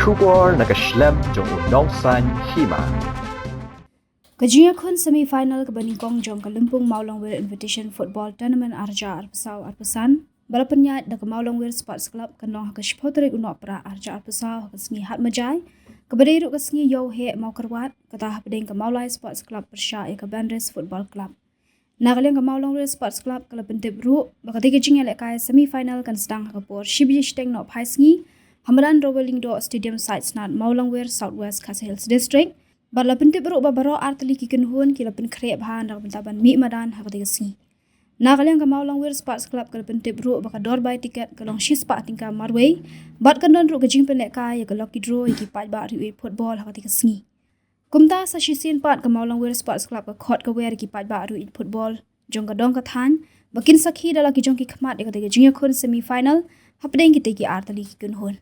Shubor nakaslem jong unongsan Hima. Kajia kun semi-final kebaningkong jong Kalumpung Mawlangwir Invitation Football Tournament arja arpesau arpesan. Balapnya da ke Mawlangwir Sports Club kenong ke Tarik unok pra arja arpesau ke sengi Hatmajai. Kebadiru ke sengi Yo He mau kerwat kata Hapdeng ke Mawlai Sports Club Pyrshah ke Benris Football Club. Nagaliang ke Mawlangwir Sports Club kalau pentip ru bakati kejing elek kai semi-final kan sedang ke por Shibi Shteng nok pai sengi Hamran Rolling Do Stadium site snat Mawlangwir Southwest Castle Hills District. Bala pentip ru babaro arteli kiken hun kila pen krep han rak bentaban mi madan hakati kesini. Nagaliang ke Mawlangwir Sports Club kalau pentip ru baka door by tiket kalong shispa tingka marway. Bat kandon ru kejing pen lek kai ke lucky draw iki pat ba ri football hakati kesini. Kumta sa shisin pat ke Mawlangwir Sports Club ke khot ke wer ki pat ba ru football jong ka dong ka than bakin sakhi dala ki jong ki khmat de ka jinga khun semi final Hapdeng ki te ki arteli kiken hun.